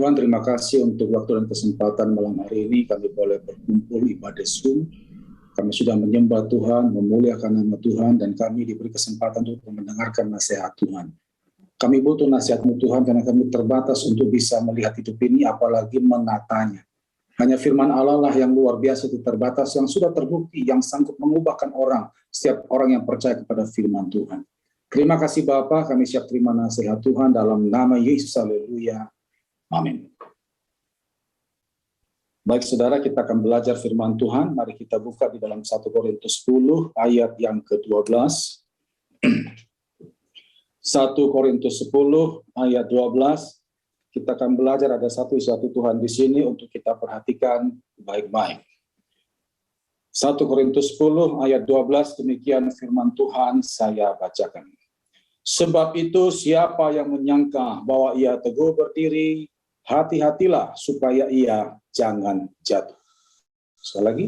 Tuhan, terima kasih untuk waktu dan kesempatan malam hari ini kami boleh berkumpul ibadah Zoom. Kami sudah menyembah Tuhan, memuliakan nama Tuhan, dan kami diberi kesempatan untuk mendengarkan nasihat Tuhan. Kami butuh nasihat-Mu Tuhan karena kami terbatas untuk bisa melihat hidup ini, apalagi menatanya. Hanya firman Allah lah yang luar biasa, itu terbatas, yang sudah terbukti, yang sanggup mengubahkan orang, setiap orang yang percaya kepada firman Tuhan. Terima kasih Bapa, kami siap terima nasihat Tuhan dalam nama Yesus, haleluya. Amin. Baik saudara, kita akan belajar firman Tuhan. Mari kita buka di dalam 1 Korintus 10 ayat yang ke-12. 1 Korintus 10 ayat 12. Kita akan belajar, ada satu Tuhan di sini untuk kita perhatikan baik-baik. 1 Korintus 10 ayat 12, demikian firman Tuhan, saya bacakan. Sebab itu siapa yang menyangka bahwa ia teguh berdiri, hati-hatilah supaya ia jangan jatuh. Sekali lagi,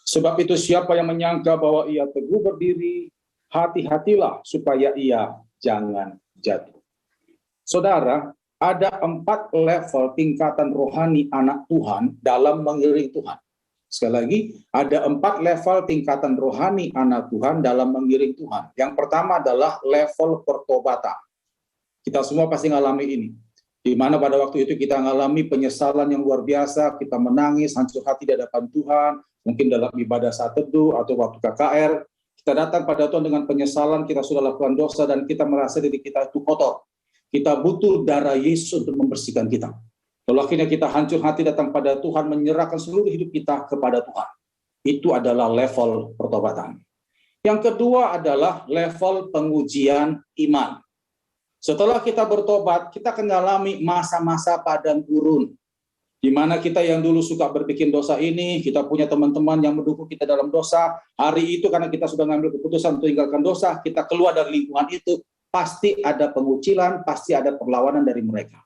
sebab itu siapa yang menyangka bahwa ia teguh berdiri, hati-hatilah supaya ia jangan jatuh. Saudara, ada 4 level tingkatan rohani anak Tuhan dalam mengiring Tuhan. Sekali lagi, ada 4 level tingkatan rohani anak Tuhan dalam mengiring Tuhan. Yang pertama adalah level pertobatan. Kita semua pasti ngalami ini. Di mana pada waktu itu kita mengalami penyesalan yang luar biasa, kita menangis, hancur hati di hadapan Tuhan, mungkin dalam ibadah saat teduh atau waktu KKR, kita datang pada Tuhan dengan penyesalan, kita sudah lakukan dosa dan kita merasa diri kita itu kotor. Kita butuh darah Yesus untuk membersihkan kita. Lalu akhirnya kita hancur hati datang pada Tuhan, menyerahkan seluruh hidup kita kepada Tuhan. Itu adalah level pertobatan. Yang kedua adalah level pengujian iman. Setelah kita bertobat, kita akan mengalami masa-masa padang gurun. Di mana kita yang dulu suka berbikin dosa ini, kita punya teman-teman yang mendukung kita dalam dosa. Hari itu karena kita sudah mengambil keputusan untuk tinggalkan dosa, kita keluar dari lingkungan itu, pasti ada pengucilan, pasti ada perlawanan dari mereka.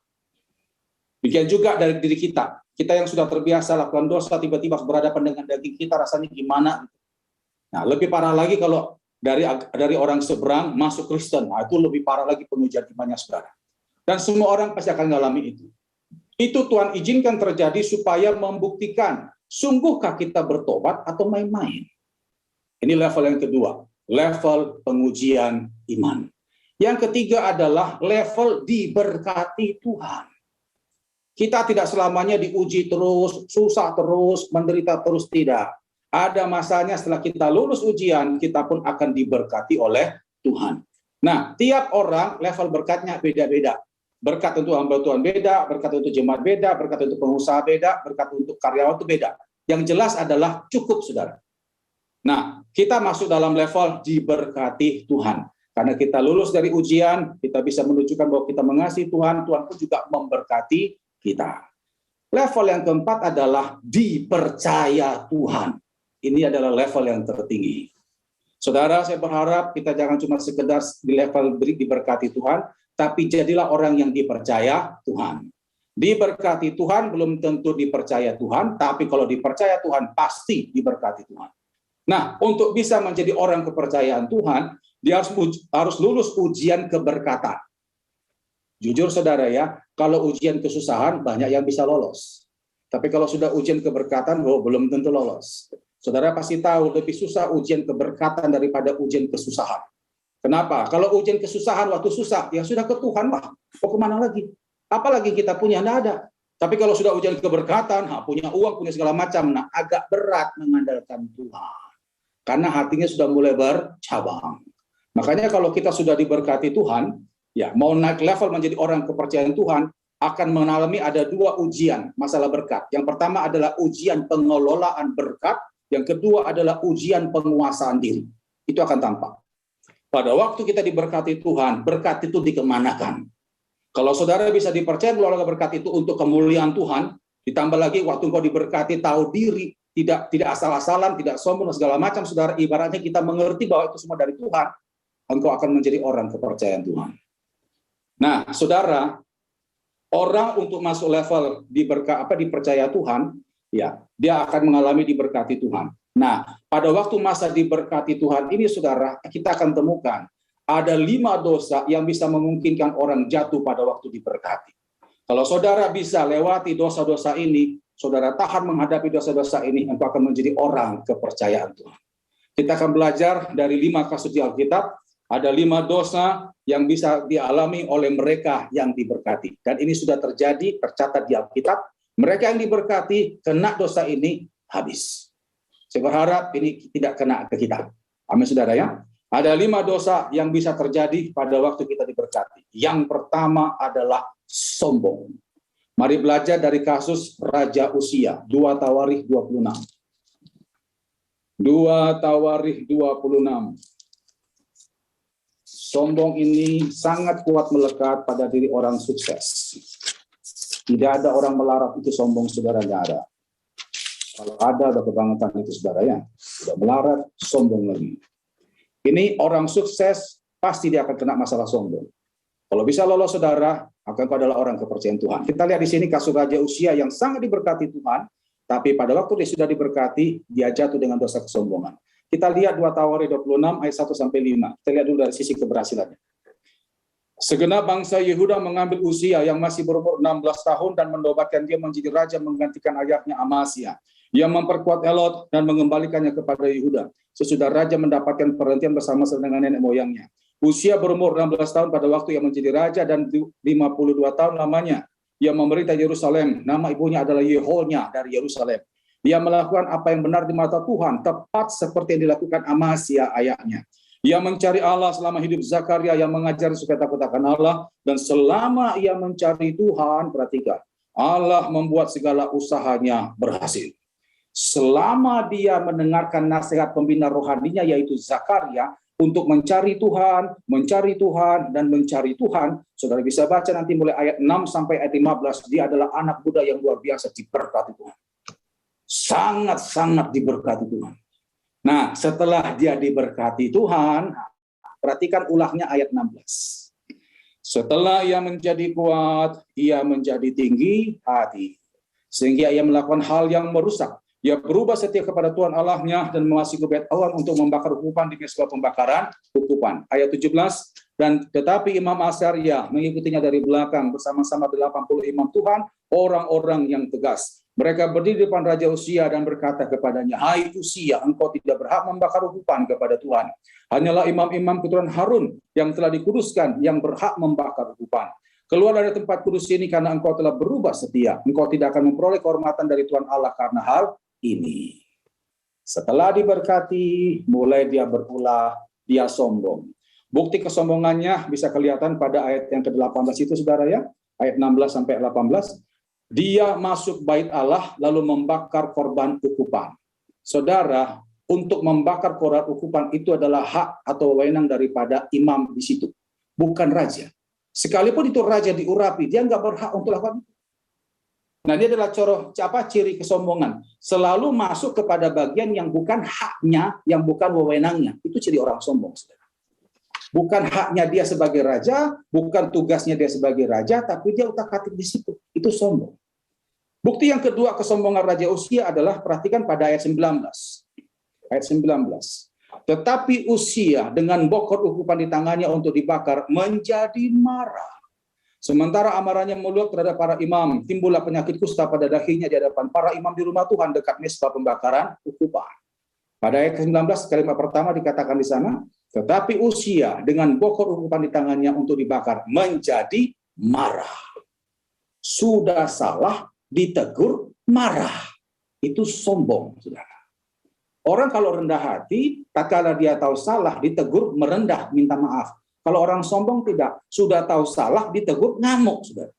Demikian juga dari diri kita. Kita yang sudah terbiasa lakukan dosa, tiba-tiba berhadapan dengan daging kita, rasanya gimana? Nah, lebih parah lagi kalau dari orang seberang masuk Kristen, nah, itu lebih parah lagi pengujian imannya saudara. Dan semua orang pasti akan mengalami itu. Itu Tuhan izinkan terjadi supaya membuktikan, sungguhkah kita bertobat atau main-main. Ini level yang kedua, level pengujian iman. Yang ketiga adalah level diberkati Tuhan. Kita tidak selamanya diuji terus, susah terus, menderita terus, tidak. Ada masanya setelah kita lulus ujian, kita pun akan diberkati oleh Tuhan. Nah, tiap orang level berkatnya beda-beda. Berkat untuk hamba Tuhan beda, berkat untuk jemaat beda, berkat untuk pengusaha beda, berkat untuk karyawan itu beda. Yang jelas adalah cukup, saudara. Nah, kita masuk dalam level diberkati Tuhan. Karena kita lulus dari ujian, kita bisa menunjukkan bahwa kita mengasihi Tuhan, Tuhan pun juga memberkati kita. Level yang keempat adalah dipercaya Tuhan. Ini adalah level yang tertinggi. Saudara, saya berharap kita jangan cuma sekedar di level diberkati Tuhan, tapi jadilah orang yang dipercaya Tuhan. Diberkati Tuhan belum tentu dipercaya Tuhan, tapi kalau dipercaya Tuhan pasti diberkati Tuhan. Nah, untuk bisa menjadi orang kepercayaan Tuhan, dia harus lulus ujian keberkatan. Jujur saudara ya, kalau ujian kesusahan banyak yang bisa lolos. Tapi kalau sudah ujian keberkatan, belum tentu lolos. Saudara pasti tahu lebih susah ujian keberkatan daripada ujian kesusahan. Kenapa? Kalau ujian kesusahan waktu susah, ya sudah ke Tuhan lah. Mau kemana lagi? Apalagi kita punya, tidak ada. Tapi kalau sudah ujian keberkatan, punya uang, punya segala macam, nah agak berat mengandalkan Tuhan. Karena hatinya sudah mulai bercabang. Makanya kalau kita sudah diberkati Tuhan, ya mau naik level menjadi orang kepercayaan Tuhan, akan mengalami ada 2 ujian masalah berkat. Yang pertama adalah ujian pengelolaan berkat, yang kedua adalah ujian penguasaan diri. Itu akan tampak. Pada waktu kita diberkati Tuhan, berkat itu dikemanakan. Kalau saudara bisa dipercaya mengelola berkat itu untuk kemuliaan Tuhan, ditambah lagi waktu engkau diberkati tahu diri, tidak asal-asalan, tidak sombong dan segala macam, saudara, ibaratnya kita mengerti bahwa itu semua dari Tuhan, engkau akan menjadi orang kepercayaan Tuhan. Nah, saudara, orang untuk masuk level dipercaya Tuhan, ya, dia akan mengalami diberkati Tuhan. Nah, pada waktu masa diberkati Tuhan ini, saudara, kita akan temukan ada 5 dosa yang bisa memungkinkan orang jatuh pada waktu diberkati. Kalau saudara bisa lewati dosa-dosa ini, saudara tahan menghadapi dosa-dosa ini, engkau akan menjadi orang kepercayaan Tuhan. Kita akan belajar dari 5 kasus di Alkitab. Ada 5 dosa yang bisa dialami oleh mereka yang diberkati. Dan ini sudah terjadi, tercatat di Alkitab. Mereka yang diberkati, kena dosa ini, habis. Saya berharap ini tidak kena ke kita. Amin, saudara ya. Ada 5 dosa yang bisa terjadi pada waktu kita diberkati. Yang pertama adalah sombong. Mari belajar dari kasus Raja Usia, 2 Tawarikh 26. 2 Tawarikh 26. Sombong ini sangat kuat melekat pada diri orang sukses. Tidak ada orang melarat itu sombong, saudara, tidak ada. Kalau ada kebangetan itu, saudara ya. Sudah melarat, sombong lagi. Ini orang sukses, pasti dia akan kena masalah sombong. Kalau bisa lolos, saudara, akan kau adalah orang kepercayaan Tuhan. Kita lihat di sini kasus Raja Usia yang sangat diberkati Tuhan, tapi pada waktu dia sudah diberkati, dia jatuh dengan dosa kesombongan. Kita lihat 2 Tawarikh 26 ayat 1-5. Kita lihat dulu dari sisi keberhasilannya. Segenap bangsa Yehuda mengambil Usia yang masih berumur 16 tahun dan menobatkan dia menjadi raja menggantikan ayahnya Amasya. Ia memperkuat Elot dan mengembalikannya kepada Yehuda. Sesudah raja mendapatkan perhentian bersama-sama dengan nenek moyangnya. Usia berumur 16 tahun pada waktu ia menjadi raja dan 52 tahun lamanya. Ia memerintah Yerusalem. Nama ibunya adalah Yeholnya dari Yerusalem. Ia melakukan apa yang benar di mata Tuhan, tepat seperti yang dilakukan Amasya ayahnya. Ia mencari Allah selama hidup Zakaria yang mengajar supaya takut akan Allah. Dan selama ia mencari Tuhan, perhatikan, Allah membuat segala usahanya berhasil. Selama dia mendengarkan nasihat pembina rohaninya, yaitu Zakaria, untuk mencari Tuhan, dan mencari Tuhan. Saudara bisa baca nanti mulai ayat 6 sampai ayat 15. Dia adalah anak muda yang luar biasa diberkati Tuhan. Sangat-sangat diberkati Tuhan. Nah, setelah dia diberkati Tuhan, perhatikan ulahnya ayat 16. Setelah ia menjadi kuat, ia menjadi tinggi hati. Sehingga ia melakukan hal yang merusak. Ia berubah setia kepada Tuhan Allahnya dan memasuki bait Allah untuk membakar ukupan di mezbah pembakaran ukupan. Ayat 17, dan tetapi Imam Asaria mengikutinya dari belakang bersama-sama 80 imam Tuhan, orang-orang yang tegas. Mereka berdiri di depan Raja Usia dan berkata kepadanya, "Hai Usia, engkau tidak berhak membakar ukupan kepada Tuhan. Hanyalah imam-imam keturunan Harun yang telah dikuduskan yang berhak membakar ukupan. Keluar dari tempat kudus ini karena engkau telah berubah setia. Engkau tidak akan memperoleh kehormatan dari Tuhan Allah karena hal ini." Setelah diberkati, mulai dia berulah, dia sombong. Bukti kesombongannya bisa kelihatan pada ayat yang ke-18 itu, saudara ya. Ayat 16 sampai 18. Dia masuk bait Allah lalu membakar korban ukupan. Saudara, untuk membakar korban ukupan itu adalah hak atau wewenang daripada imam di situ, bukan raja. Sekalipun itu raja diurapi, dia nggak berhak untuk lakukan itu. Nah, dia adalah ciri kesombongan. Selalu masuk kepada bagian yang bukan haknya, yang bukan wewenangnya. Itu ciri orang sombong, saudara. Bukan haknya dia sebagai raja, bukan tugasnya dia sebagai raja, tapi dia utak-atik di situ. Itu sombong. Bukti yang kedua kesombongan Raja Usia adalah, perhatikan pada ayat 19. Ayat 19. Tetapi Usia dengan bokor ukupan di tangannya untuk dibakar menjadi marah. Sementara amarahnya meluap terhadap para imam, timbullah penyakit kusta pada dahinya di hadapan para imam di rumah Tuhan dekat mezbah pembakaran ukupan. Pada ayat 19 kalimat pertama dikatakan di sana, tetapi Usia dengan bokor ukupan di tangannya untuk dibakar menjadi marah. Sudah salah, ditegur, marah. Itu sombong, saudara. Orang kalau rendah hati, tatkala dia tahu salah, ditegur, merendah, minta maaf. Kalau orang sombong tidak, sudah tahu salah, ditegur, ngamuk, saudara.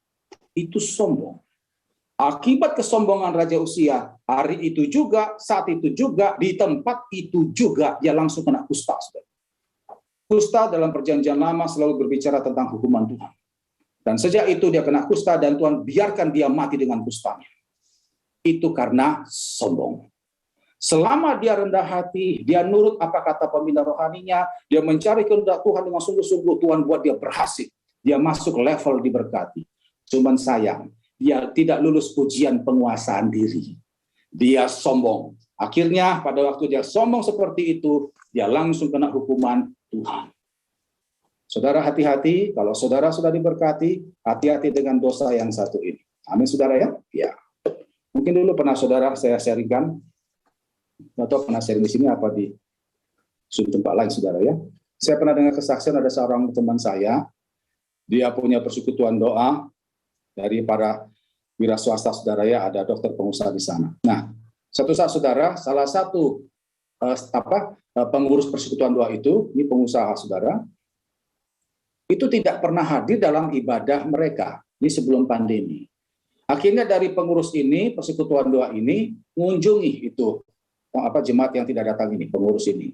Itu sombong. Akibat kesombongan Raja Usia, hari itu juga, saat itu juga, di tempat itu juga, dia langsung kena kusta, saudara. Kusta dalam perjanjian lama selalu berbicara tentang hukuman Tuhan. Dan sejak itu dia kena kusta dan Tuhan biarkan dia mati dengan kustanya. Itu karena sombong. Selama dia rendah hati, dia nurut apa kata pembina rohaninya, dia mencari kehendak Tuhan dengan sungguh-sungguh, Tuhan buat dia berhasil. Dia masuk level diberkati. Cuman sayang, dia tidak lulus ujian penguasaan diri. Dia sombong. Akhirnya pada waktu dia sombong seperti itu, dia langsung kena hukuman Tuhan. Saudara hati-hati, kalau saudara sudah diberkati, hati-hati dengan dosa yang satu ini. Amin saudara ya? Ya. Mungkin dulu pernah saudara saya sharingkan, atau pernah sharing di sini apa di tempat lain saudara ya. Saya pernah dengar kesaksian ada seorang teman saya, dia punya persekutuan doa dari para wira swasta saudara ya, ada dokter pengusaha di sana. Nah, satu saat saudara, salah satu pengurus persekutuan doa itu, ini pengusaha saudara, itu tidak pernah hadir dalam ibadah mereka, ini sebelum pandemi. Akhirnya dari pengurus ini, persekutuan doa ini, mengunjungi itu, jemaat yang tidak datang ini, pengurus ini.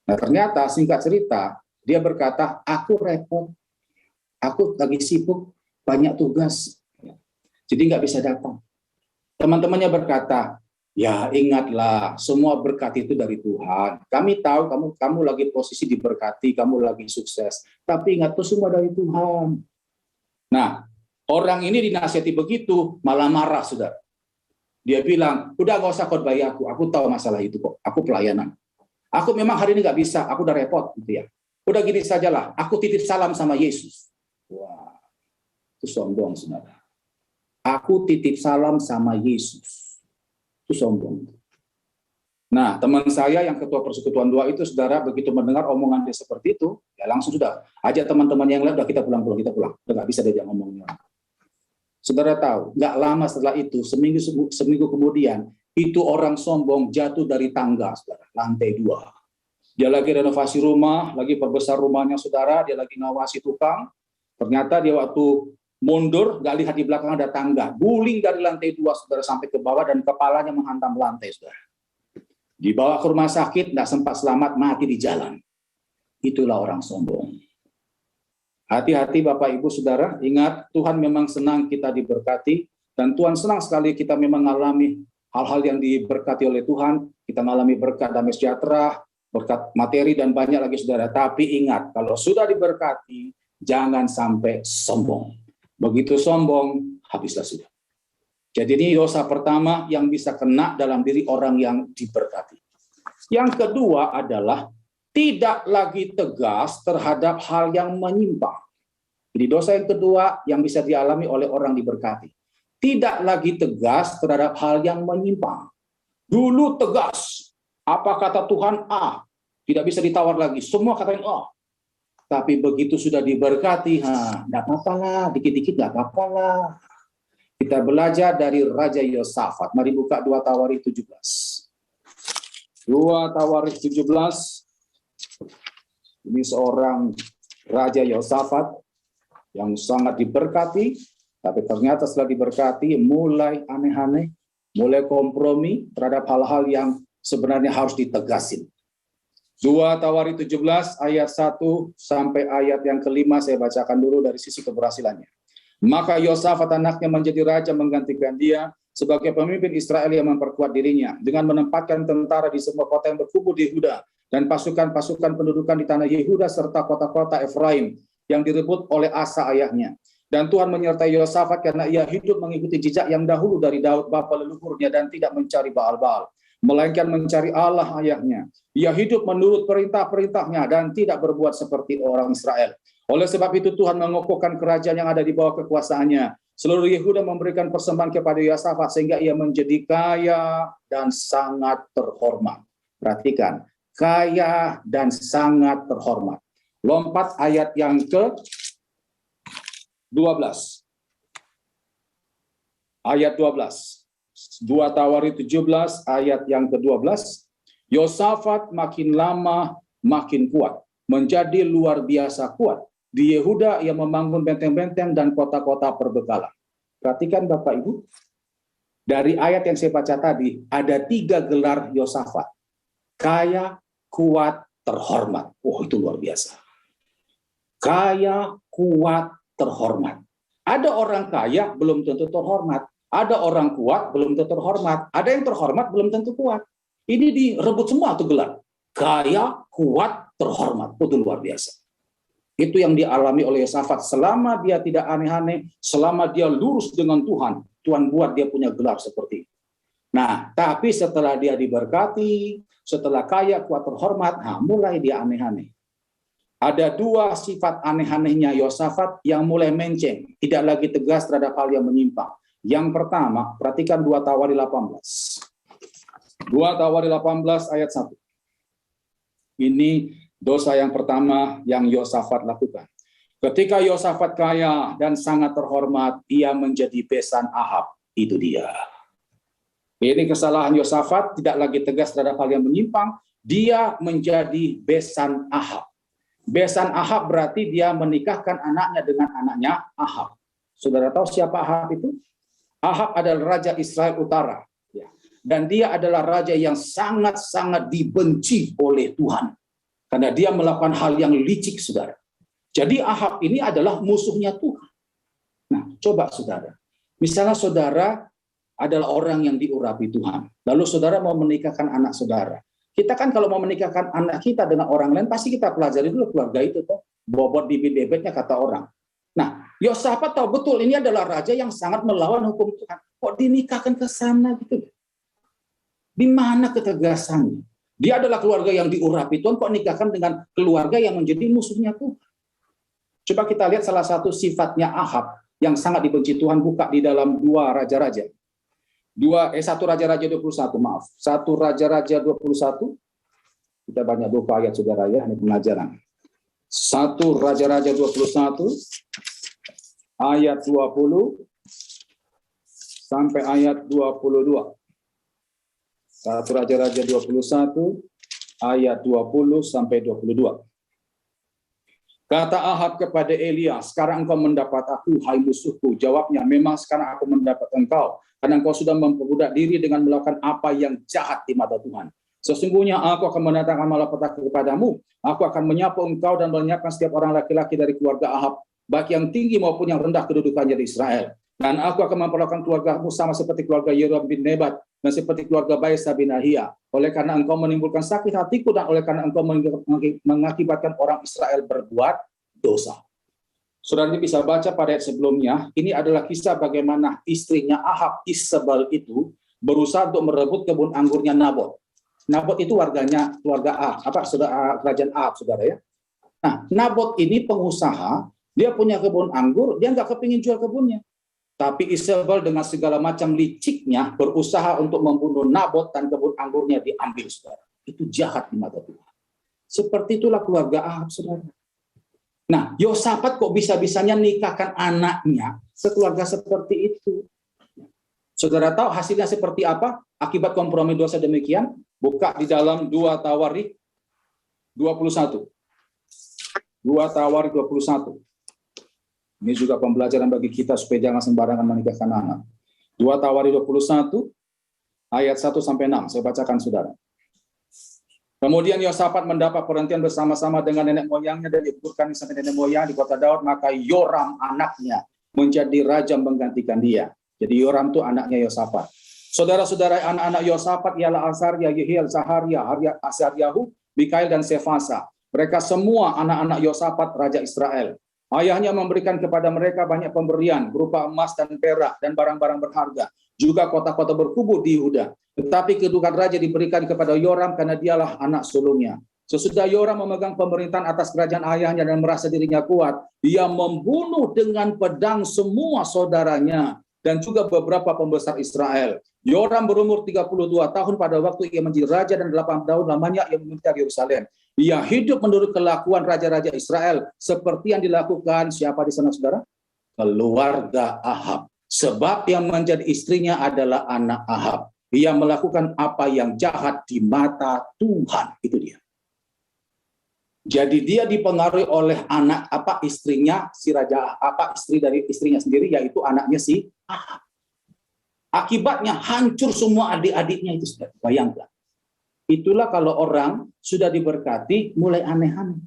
Nah ternyata singkat cerita, dia berkata, aku repot, aku lagi sibuk, banyak tugas, jadi nggak bisa datang. Teman-temannya berkata, ya ingatlah, semua berkat itu dari Tuhan. Kami tahu kamu lagi posisi diberkati, kamu lagi sukses. Tapi ingat, itu semua dari Tuhan. Nah, orang ini dinasihati begitu, malah marah, saudara. Dia bilang, udah nggak usah khotbahi aku tahu masalah itu kok, aku pelayanan. Aku memang hari ini nggak bisa, aku udah repot, gitu ya. Udah gini sajalah, aku titip salam sama Yesus. Wah, itu sombong, saudara. Aku titip salam sama Yesus. Itu sombong. Nah, teman saya yang ketua persekutuan doa itu, saudara, begitu mendengar omongan dia seperti itu, ya langsung sudah ajak teman-teman yang lain, udah kita pulang. Udah nggak bisa diajak ngomongnya. Saudara tahu, nggak lama setelah itu, seminggu kemudian, itu orang sombong jatuh dari tangga, saudara, lantai 2. Dia lagi renovasi rumah, lagi perbesar rumahnya, saudara, dia lagi ngawasi tukang. Ternyata dia waktu mundur, nggak lihat di belakang ada tangga, guling dari lantai 2, saudara, sampai ke bawah dan kepalanya menghantam lantai, saudara. Dibawa ke rumah sakit, nggak sempat selamat, mati di jalan. Itulah orang sombong. Hati-hati Bapak Ibu Saudara, ingat Tuhan memang senang kita diberkati, dan Tuhan senang sekali kita memang mengalami hal-hal yang diberkati oleh Tuhan. Kita mengalami berkat damai sejahtera, berkat materi, dan banyak lagi saudara. Tapi ingat, kalau sudah diberkati, jangan sampai sombong. Begitu sombong, habislah sudah. Jadi ini dosa pertama yang bisa kena dalam diri orang yang diberkati. Yang kedua adalah tidak lagi tegas terhadap hal yang menyimpang. Jadi dosa yang kedua yang bisa dialami oleh orang diberkati. Tidak lagi tegas terhadap hal yang menyimpang. Dulu tegas. Apa kata Tuhan? A. Tidak bisa ditawar lagi. Semua katakan A. Tapi begitu sudah diberkati, enggak apa-apa lah, dikit-dikit enggak apa-apa lah. Kita belajar dari Raja Yosafat. Mari buka 2 Tawarikh 17. 2 Tawarikh 17. Ini seorang Raja Yosafat yang sangat diberkati, tapi ternyata setelah diberkati mulai aneh-aneh, mulai kompromi terhadap hal-hal yang sebenarnya harus ditegasin. 2 Tawarikh 17 ayat 1 sampai ayat yang kelima saya bacakan dulu dari sisi keberhasilannya. Maka Yosafat anaknya menjadi raja menggantikan dia sebagai pemimpin Israel yang memperkuat dirinya dengan menempatkan tentara di semua kota yang berkubu di Yehuda dan pasukan-pasukan pendudukan di tanah Yehuda serta kota-kota Efraim yang direbut oleh Asa ayahnya. Dan Tuhan menyertai Yosafat karena ia hidup mengikuti jejak yang dahulu dari Daud bapa leluhurnya dan tidak mencari Baal-Baal, melainkan mencari Allah ayahnya. Ia hidup menurut perintah-perintahnya dan tidak berbuat seperti orang Israel. Oleh sebab itu Tuhan mengokohkan kerajaan yang ada di bawah kekuasaannya. Seluruh Yehuda memberikan persembahan kepada Yosafat sehingga ia menjadi kaya dan sangat terhormat. Perhatikan, kaya dan sangat terhormat. Lompat ayat yang ke-12. Ayat 12. 2 Tawarikh 17 ayat yang ke-12. Yosafat makin lama makin kuat, menjadi luar biasa kuat. Di Yehuda ia membangun benteng-benteng dan kota-kota perbekalan. Perhatikan Bapak Ibu, dari ayat yang saya baca tadi, ada 3 gelar Yosafat. Kaya, kuat, terhormat. Oh, itu luar biasa. Kaya, kuat, terhormat. Ada orang kaya, belum tentu terhormat. Ada orang kuat, belum tentu terhormat. Ada yang terhormat, belum tentu kuat. Ini direbut semua tuh gelar. Kaya, kuat, terhormat. Itu luar biasa. Itu yang dialami oleh Yosafat. Selama dia tidak aneh-aneh, selama dia lurus dengan Tuhan, Tuhan buat dia punya gelar seperti itu. Nah, tapi setelah dia diberkati, setelah kaya, kuat, terhormat, mulai dia aneh-aneh. Ada dua sifat aneh-anehnya Yosafat yang mulai menceng, tidak lagi tegas terhadap hal yang menyimpang. Yang pertama, perhatikan 2 Tawari 18. 2 Tawari 18 ayat 1. Ini dosa yang pertama yang Yosafat lakukan. Ketika Yosafat kaya dan sangat terhormat, ia menjadi besan Ahab. Itu dia. Ini kesalahan Yosafat, tidak lagi tegas terhadap hal yang menyimpang. Dia menjadi besan Ahab. Besan Ahab berarti dia menikahkan anaknya dengan anaknya Ahab. Saudara tahu siapa Ahab itu? Ahab adalah raja Israel Utara. Dan dia adalah raja yang sangat-sangat dibenci oleh Tuhan. Karena dia melakukan hal yang licik, saudara. Jadi Ahab ini adalah musuhnya Tuhan. Nah, coba saudara. Misalnya saudara adalah orang yang diurapi Tuhan. Lalu saudara mau menikahkan anak saudara. Kita kan kalau mau menikahkan anak kita dengan orang lain, pasti kita pelajari dulu keluarga itu, toh. Bobot bibit-bebetnya kata orang. Nah, Yosafat tahu betul ini adalah raja yang sangat melawan hukum Tuhan. Kok dinikahkan ke sana gitu? Di mana ketegasannya? Dia adalah keluarga yang diurapi Tuhan, kok nikahkan dengan keluarga yang menjadi musuhnya Tuhan? Coba kita lihat salah satu sifatnya Ahab yang sangat dibenci Tuhan, buka di dalam 2 Raja-Raja. 1 Raja-Raja 21, maaf. 1 Raja-Raja 21. Kita banyak lupa ayat saudara ya, ini pengajaran. 1 Raja-Raja 21 ayat 20 sampai ayat 22. 1 Raja-Raja 21 ayat 20 sampai 22. Kata Ahab kepada Elia, sekarang engkau mendapat aku, hai musuhku. Jawabnya, memang sekarang aku mendapat engkau, karena engkau sudah memperbudak diri dengan melakukan apa yang jahat di mata Tuhan. Sesungguhnya aku akan mendatangkan malapetaka kepadamu. Aku akan menyapu engkau dan menyiapkan setiap orang laki-laki dari keluarga Ahab, baik yang tinggi maupun yang rendah kedudukannya di Israel. Dan aku akan memperlakukan keluargamu sama seperti keluarga Yeroboam bin Nebat dan seperti keluarga Baesa bin Ahia. Oleh karena engkau menimbulkan sakit hatiku dan oleh karena engkau mengakibatkan orang Israel berbuat dosa. Saudara ini bisa baca pada ayat sebelumnya. Ini adalah kisah bagaimana istrinya Ahab, Isabel itu berusaha untuk merebut kebun anggurnya Nabot. Nabot itu warganya keluarga Ahab, kerajaan Ahab, saudara ya. Nah, Nabot ini pengusaha, dia punya kebun anggur, dia nggak kepingin jual kebunnya. Tapi Isabel dengan segala macam liciknya berusaha untuk membunuh Nabot dan kebun anggurnya diambil, saudara. Itu jahat di mata Tuhan. Seperti itulah keluarga Ahab, saudara. Nah, Yosafat kok bisa-bisanya nikahkan anaknya sekeluarga seperti itu? Saudara tahu hasilnya seperti apa? Akibat kompromi dosa demikian, buka di dalam 2 Tawari 21. 2 Tawari 21. Ini juga pembelajaran bagi kita supaya jangan sembarangan menikahkan anak. 2 Tawari 21 ayat 1 sampai 6. Saya bacakan saudara. Kemudian Yosafat mendapat perhentian bersama-sama dengan nenek moyangnya dan dikuburkan sampai nenek moyang di kota Daud, maka Yoram anaknya menjadi raja menggantikan dia. Jadi Yoram itu anaknya Yosafat. Saudara-saudara anak-anak Yosafat ialah Azarya, Yehiel, Zaharia, Asaryahu, Mikael dan Sefasa. Mereka semua anak-anak Yosafat raja Israel. Ayahnya memberikan kepada mereka banyak pemberian berupa emas dan perak dan barang-barang berharga, juga kota-kota berkubu di Yehuda. Tetapi kedudukan raja diberikan kepada Yoram karena dialah anak sulungnya. Sesudah Yoram memegang pemerintahan atas kerajaan ayahnya dan merasa dirinya kuat, ia membunuh dengan pedang semua saudaranya dan juga beberapa pembesar Israel. Yoram berumur 32 tahun pada waktu ia menjadi raja dan 8 tahun lamanya ia memerintah Yerusalem. Ia hidup menurut kelakuan raja-raja Israel seperti yang dilakukan siapa di sana, saudara? Keluarga Ahab. Sebab yang menjadi istrinya adalah anak Ahab. Ia melakukan apa yang jahat di mata Tuhan. Itu dia. Jadi dia dipengaruhi oleh anak istrinya si raja istri dari istrinya sendiri, yaitu anaknya si Ahab. Akibatnya hancur semua adik-adiknya itu, sudah bayangkan. Itulah kalau orang sudah diberkati mulai aneh-aneh.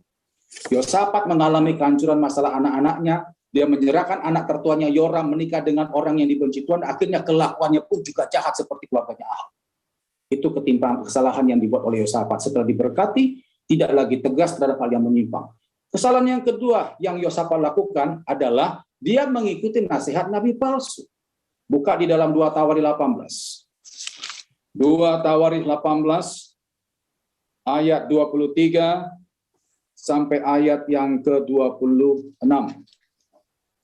Yosafat mengalami kehancuran masalah anak-anaknya. Dia menyerahkan anak tertuanya Yoram menikah dengan orang yang dibenci Tuhan. Akhirnya kelakuannya pun juga jahat seperti keluarganya Ahab. Itu ketimpangan kesalahan yang dibuat oleh Yosafat. Setelah diberkati, tidak lagi tegas terhadap hal yang menyimpang. Kesalahan yang kedua yang Yosafat lakukan adalah dia mengikuti nasihat nabi palsu. Buka di dalam 2 Tawari 18. 2 Tawari 18 ayat 23 sampai ayat yang ke-26.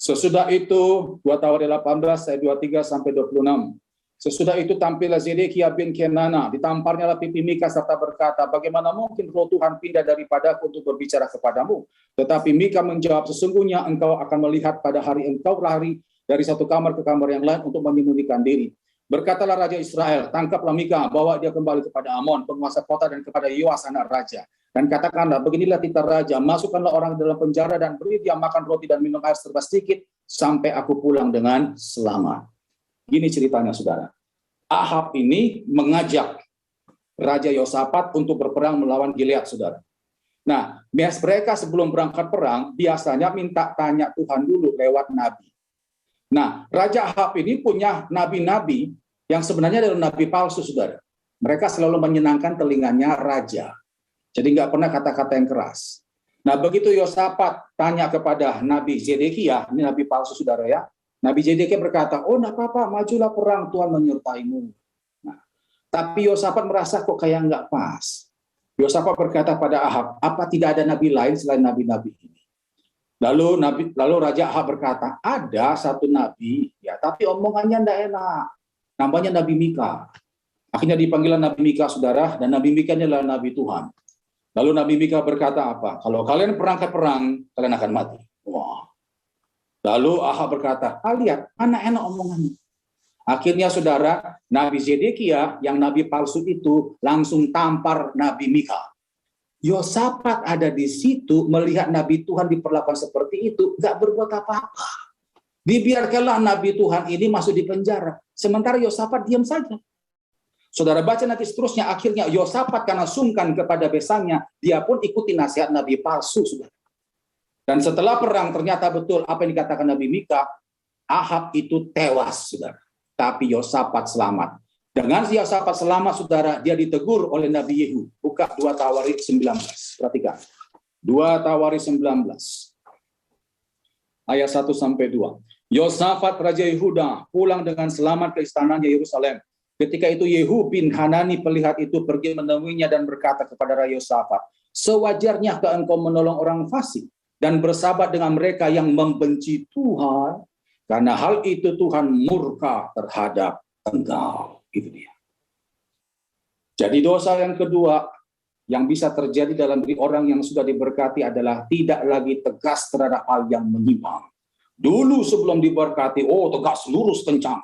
Sesudah itu, 2 Tawarik 18 ayat 23 sampai 26. Sesudah itu tampillah Zedekia bin Kenana, ditamparnya pipi Mika serta berkata, bagaimana mungkin roh Tuhan pindah daripadaku untuk berbicara kepadamu? Tetapi Mika menjawab, sesungguhnya engkau akan melihat pada hari engkau lari dari satu kamar ke kamar yang lain untuk menyembunyikan diri. Berkatalah Raja Israel, tangkaplah Mika, bawa dia kembali kepada Amon, penguasa kota, dan kepada Yoas anak raja. Dan katakanlah, beginilah titah raja, masukkanlah orang dalam penjara dan beri dia makan roti dan minum air serba sedikit, sampai aku pulang dengan selamat. Gini ceritanya, saudara. Ahab ini mengajak Raja Yosafat untuk berperang melawan Gilead, saudara. Nah, mereka sebelum berangkat perang, biasanya minta tanya Tuhan dulu lewat nabi. Nah, Raja Ahab ini punya nabi-nabi yang sebenarnya adalah nabi palsu, saudara. Mereka selalu menyenangkan telinganya raja. Jadi nggak pernah kata-kata yang keras. Nah, begitu Yosafat tanya kepada Nabi Zedekia, ini nabi palsu, saudara ya. Nabi Zedekia berkata, oh enggak apa-apa, majulah perang, Tuhan menyertaimu. Nah, tapi Yosafat merasa kok kayak nggak pas. Yosafat berkata pada Ahab, apa tidak ada nabi lain selain nabi-nabi ini? Lalu Raja Ahab berkata, ada satu nabi, ya, tapi omongannya enggak enak. Namanya Nabi Mika. Akhirnya dipanggilan Nabi Mika, saudara, dan Nabi Mika adalah nabi Tuhan. Lalu Nabi Mika berkata apa? Kalau kalian berangkat perang, kalian akan mati. Wah. Lalu Ahab berkata, lihat, enak-enak omongannya. Akhirnya saudara, Nabi Zedekia yang nabi palsu itu langsung tampar Nabi Mika. Yosafat ada di situ melihat nabi Tuhan diperlakukan seperti itu, nggak berbuat apa-apa. Dibiarkanlah nabi Tuhan ini masuk di penjara. Sementara Yosafat diam saja. Saudara baca nanti seterusnya, akhirnya Yosafat karena sungkan kepada besannya, dia pun ikuti nasihat nabi palsu, saudara. Dan setelah perang ternyata betul apa yang dikatakan Nabi Mika, Ahab itu tewas, saudara. Tapi Yosafat selamat. Dengan Yosafat selamat, saudara, dia ditegur oleh Nabi Yehu. Buka 2 Tawarik 19. Perhatikan. 2 Tawarik 19. Ayat 1 sampai 2. Yosafat Raja Yehuda pulang dengan selamat ke istananya Yerusalem. Ketika itu Yehu bin Hanani pelihat itu pergi menemuinya dan berkata kepada Raja Yosafat, sewajarnya engkau menolong orang fasik dan bersahabat dengan mereka yang membenci Tuhan, karena hal itu Tuhan murka terhadap engkau. Itu dia. Jadi dosa yang kedua yang bisa terjadi dalam diri orang yang sudah diberkati adalah tidak lagi tegas terhadap hal yang menyimpang. Dulu sebelum diberkati, tegas, lurus, kencang.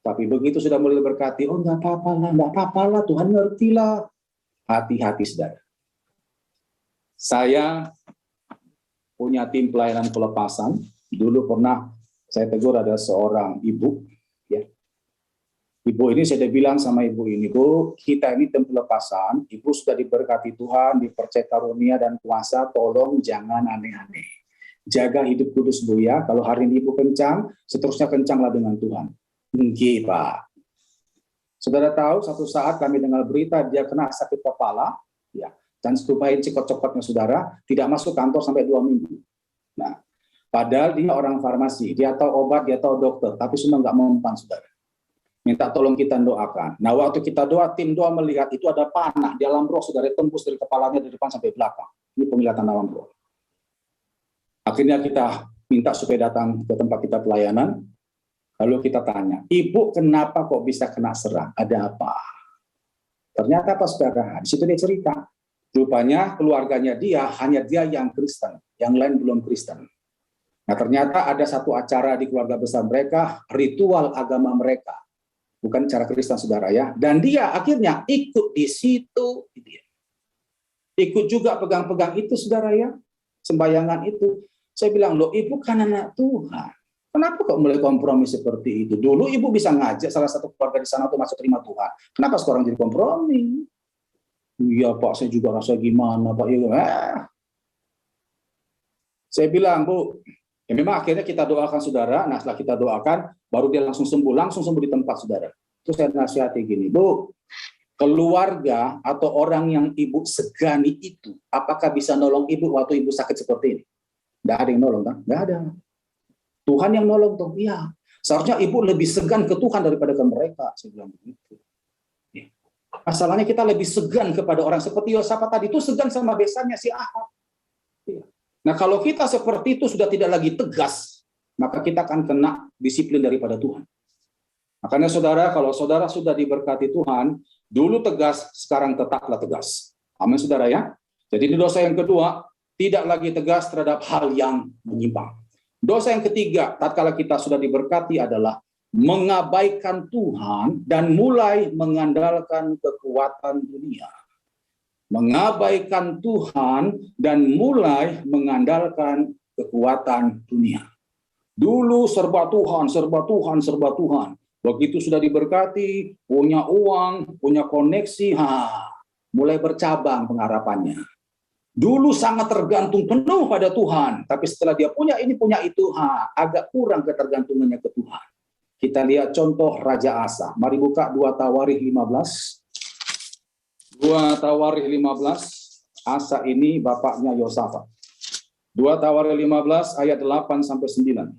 Tapi begitu sudah mulai diberkati, enggak apa-apa lah, Tuhan ngertilah. Hati-hati, saudara. Saya punya tim pelayanan pelepasan. Dulu pernah saya tegur ada seorang ibu, ya. Ibu ini saya bilang sama ibu ini, Bu, kita ini tim pelepasan, ibu sudah diberkati Tuhan, dipercaya karunia dan kuasa, tolong jangan aneh-aneh. Jaga hidup kudus, Bu, ya. Kalau hari ini ibu kencang, seterusnya kencanglah dengan Tuhan. Nggih, Pak. Saudara tahu, satu saat kami dengar berita dia kena sakit kepala, ya. Dan stupain cikot-cokotnya saudara, tidak masuk kantor sampai 2 minggu. Nah, padahal dia orang farmasi, dia tahu obat, dia tahu dokter, tapi semua nggak mempan, saudara. Minta tolong kita doakan. Nah, waktu kita doa, tim doa melihat itu ada panah di dalam roh, saudara, tembus dari kepalanya dari depan sampai belakang. Ini penglihatan dalam roh. Akhirnya kita minta supaya datang ke tempat kita pelayanan, lalu kita tanya, Ibu kenapa kok bisa kena serang? Ada apa? Ternyata apa, saudara? Di situ dia cerita. Rupanya keluarganya dia, hanya dia yang Kristen, yang lain belum Kristen. Nah, ternyata ada satu acara di keluarga besar mereka, ritual agama mereka. Bukan cara Kristen, saudara, ya. Dan dia akhirnya ikut di situ. Ikut juga pegang-pegang itu, saudara, ya. Sembayangan itu. Saya bilang, loh, Ibu kan anak Tuhan. Kenapa kok mulai kompromi seperti itu? Dulu Ibu bisa ngajak salah satu keluarga di sana untuk masuk terima Tuhan. Kenapa sekarang jadi kompromi? Iya, Pak, saya juga rasa gimana, Pak. Saya bilang, Bu, ya memang akhirnya kita doakan saudara. Nah, setelah kita doakan, baru dia langsung sembuh di tempat, saudara. Terus saya nasihati gini, Bu, keluarga atau orang yang Ibu segani itu, apakah bisa nolong Ibu waktu Ibu sakit seperti ini? Nggak ada yang nolong, kan? Nggak ada. Tuhan yang nolong, toh. Iya. Seharusnya Ibu lebih segan ke Tuhan daripada ke mereka. Saya bilang begitu. Masalahnya kita lebih segan kepada orang seperti Yosafat tadi, itu segan sama besannya si Ahab. Nah, kalau kita seperti itu sudah tidak lagi tegas, maka kita akan kena disiplin daripada Tuhan. Makanya saudara, kalau saudara sudah diberkati Tuhan, dulu tegas, sekarang tetaplah tegas. Amin saudara ya. Jadi ini dosa yang kedua, tidak lagi tegas terhadap hal yang menyimpang. Dosa yang ketiga, tatkala kita sudah diberkati adalah mengabaikan Tuhan dan mulai mengandalkan kekuatan dunia. Mengabaikan Tuhan dan mulai mengandalkan kekuatan dunia. Dulu serba Tuhan, serba Tuhan, serba Tuhan. Begitu sudah diberkati, punya uang, punya koneksi, mulai bercabang pengharapannya. Dulu sangat tergantung penuh pada Tuhan, tapi setelah dia punya ini, punya itu, agak kurang ketergantungannya ke Tuhan. Kita lihat contoh Raja Asa. Mari buka 2 Tawarikh 15. 2 Tawarikh 15, Asa ini bapaknya Yosafat. 2 Tawarikh 15 ayat 8 sampai 9.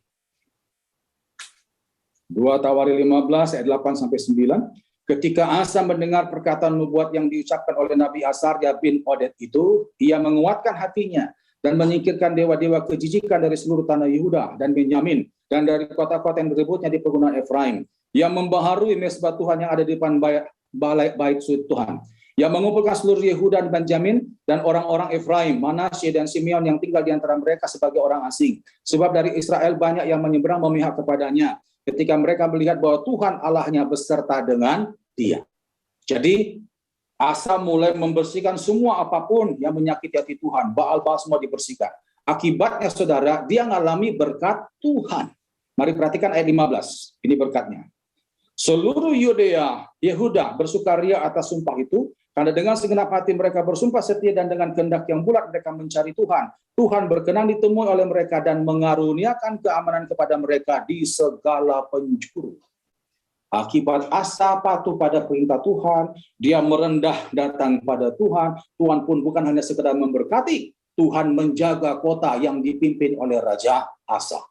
2 Tawarikh 15 ayat 8 sampai 9. Ketika Asa mendengar perkataan nubuat yang diucapkan oleh Nabi Asarya bin Oded itu, ia menguatkan hatinya dan menyingkirkan dewa-dewa kejijikan dari seluruh tanah Yehuda dan Benyamin dan dari kota-kota yang direbutnya di pegunungan Efraim. Ia membaharui mesbah Tuhan yang ada di depan bait suci Tuhan. Ia mengumpulkan seluruh Yehuda dan Benjamin dan orang-orang Efraim, Manasye dan Simeon yang tinggal di antara mereka sebagai orang asing. Sebab dari Israel banyak yang menyeberang memihak kepadanya, ketika mereka melihat bahwa Tuhan Allahnya beserta dengan dia. Jadi Asa mulai membersihkan semua apapun yang menyakiti hati Tuhan. Baal-baal semua dibersihkan. Akibatnya saudara, dia mengalami berkat Tuhan. Mari perhatikan ayat 15. Ini berkatnya. Seluruh Yudea, Yehuda bersukaria atas sumpah itu, karena dengan segenap hati mereka bersumpah setia dan dengan kehendak yang bulat mereka mencari Tuhan. Tuhan berkenan ditemui oleh mereka dan mengaruniakan keamanan kepada mereka di segala penjuru. Akibat Asa patuh pada perintah Tuhan, dia merendah datang pada Tuhan. Tuhan pun bukan hanya sekedar memberkati, Tuhan menjaga kota yang dipimpin oleh Raja Asa.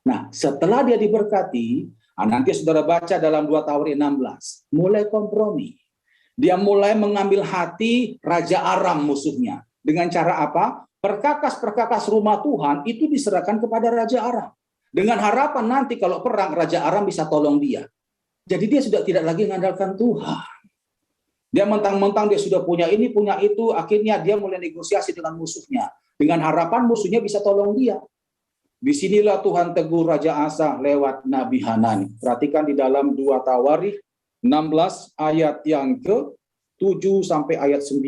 Nah, setelah dia diberkati, nanti saudara baca dalam 2 Tawarikh 16, mulai kompromi. Dia mulai mengambil hati Raja Aram musuhnya. Dengan cara apa? Perkakas-perkakas rumah Tuhan itu diserahkan kepada Raja Aram. Dengan harapan nanti kalau perang, Raja Aram bisa tolong dia. Jadi dia sudah tidak lagi mengandalkan Tuhan. Dia mentang-mentang dia sudah punya ini, punya itu, akhirnya dia mulai negosiasi dengan musuhnya. Dengan harapan musuhnya bisa tolong dia. Disinilah Tuhan tegur Raja Asa lewat Nabi Hanani. Perhatikan di dalam 2 Tawarikh 16 ayat yang ke-7 sampai ayat 9.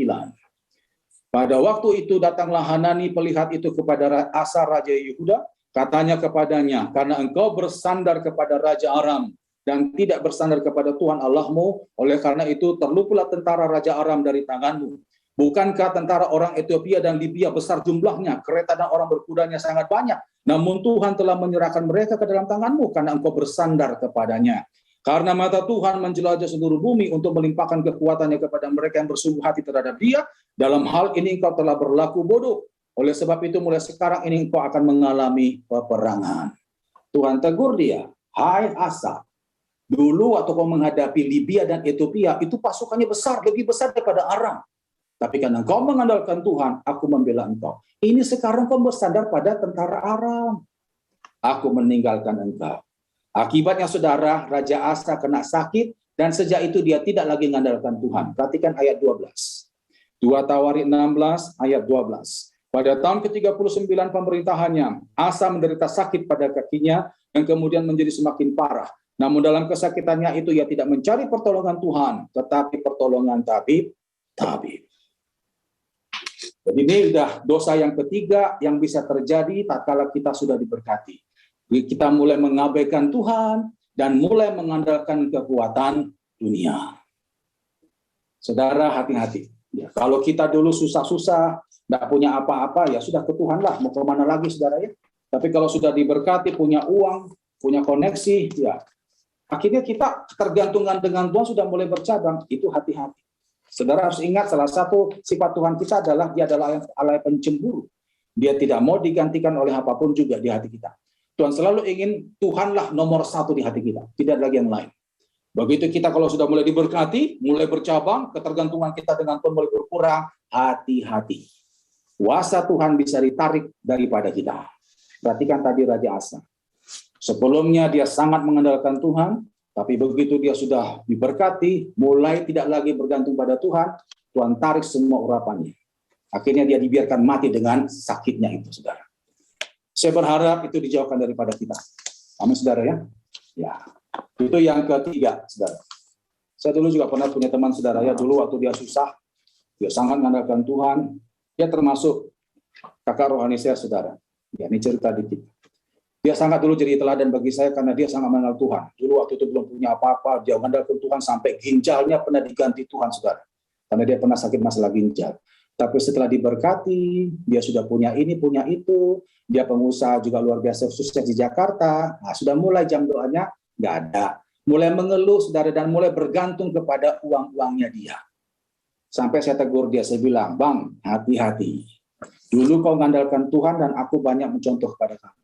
Pada waktu itu datanglah Hanani pelihat itu kepada Asa Raja Yehuda, katanya kepadanya, karena engkau bersandar kepada Raja Aram dan tidak bersandar kepada Tuhan Allahmu, oleh karena itu terlupalah tentara Raja Aram dari tanganmu. Bukankah tentara orang Ethiopia dan Libya besar jumlahnya, kereta dan orang berkudanya sangat banyak, namun Tuhan telah menyerahkan mereka ke dalam tanganmu karena engkau bersandar kepadanya. Karena mata Tuhan menjelajah seluruh bumi untuk melimpahkan kekuatannya kepada mereka yang bersungguh hati terhadap dia, dalam hal ini engkau telah berlaku bodoh. Oleh sebab itu mulai sekarang ini engkau akan mengalami peperangan. Tuhan tegur dia, hai Asa, dulu waktu kau menghadapi Libya dan Ethiopia, itu pasukannya besar, lebih besar daripada Aram. Tapi karena engkau mengandalkan Tuhan, aku membela engkau. Ini sekarang kau bersandar pada tentara Aram. Aku meninggalkan engkau. Akibatnya saudara, Raja Asa kena sakit, dan sejak itu dia tidak lagi mengandalkan Tuhan. Perhatikan ayat 12. 2 Tawarikh 16 ayat 12. Pada tahun ke-39 pemerintahannya, Asa menderita sakit pada kakinya, yang kemudian menjadi semakin parah. Namun dalam kesakitannya itu ia tidak mencari pertolongan Tuhan, tetapi pertolongan tabib. Jadi ini sudah dosa yang ketiga yang bisa terjadi tatkala kita sudah diberkati. Kita mulai mengabaikan Tuhan dan mulai mengandalkan kekuatan dunia. Saudara, hati-hati. Ya, kalau kita dulu susah-susah, tidak punya apa-apa, ya sudah ke Tuhan lah. Mau kemana lagi, saudara ya? Tapi kalau sudah diberkati, punya uang, punya koneksi, ya akhirnya kita ketergantungan dengan Tuhan sudah mulai bercabang. Itu hati-hati. Saudara harus ingat, salah satu sifat Tuhan kita adalah dia adalah Allah pencemburu. Dia tidak mau digantikan oleh apapun juga di hati kita. Tuhan selalu ingin Tuhanlah nomor satu di hati kita, tidak lagi yang lain. Begitu kita kalau sudah mulai diberkati, mulai bercabang, ketergantungan kita dengan Tuhan mulai berkurang, hati-hati. kuasa Tuhan bisa ditarik daripada kita. Perhatikan tadi Raja Asa. Sebelumnya dia sangat mengandalkan Tuhan, tapi begitu dia sudah diberkati, mulai tidak lagi bergantung pada Tuhan, Tuhan tarik semua urapannya. Akhirnya dia dibiarkan mati dengan sakitnya itu, saudara. Saya berharap itu dijauhkan daripada kita. Amin, saudara ya. Ya, itu yang ketiga, saudara. Saya dulu juga pernah punya teman, saudara ya. Dulu waktu dia susah, dia sangat mengandalkan Tuhan. Dia termasuk kakak rohani saya, saudara. Ya, ini cerita dikit. Dia sangat dulu jadi teladan bagi saya karena dia sangat mengenal Tuhan. Dulu waktu itu belum punya apa-apa, dia mengandalkan Tuhan sampai ginjalnya pernah diganti Tuhan, saudara. Karena dia pernah sakit masalah ginjal. Tapi setelah diberkati, dia sudah punya ini, punya itu. Dia pengusaha juga luar biasa, sukses di Jakarta. Nah, sudah mulai jam doanya nggak ada. Mulai mengeluh, saudara, dan mulai bergantung kepada uang-uangnya dia. Sampai saya tegur dia, saya bilang, Bang, hati-hati. Dulu kau mengandalkan Tuhan dan aku banyak mencontoh kepada kamu.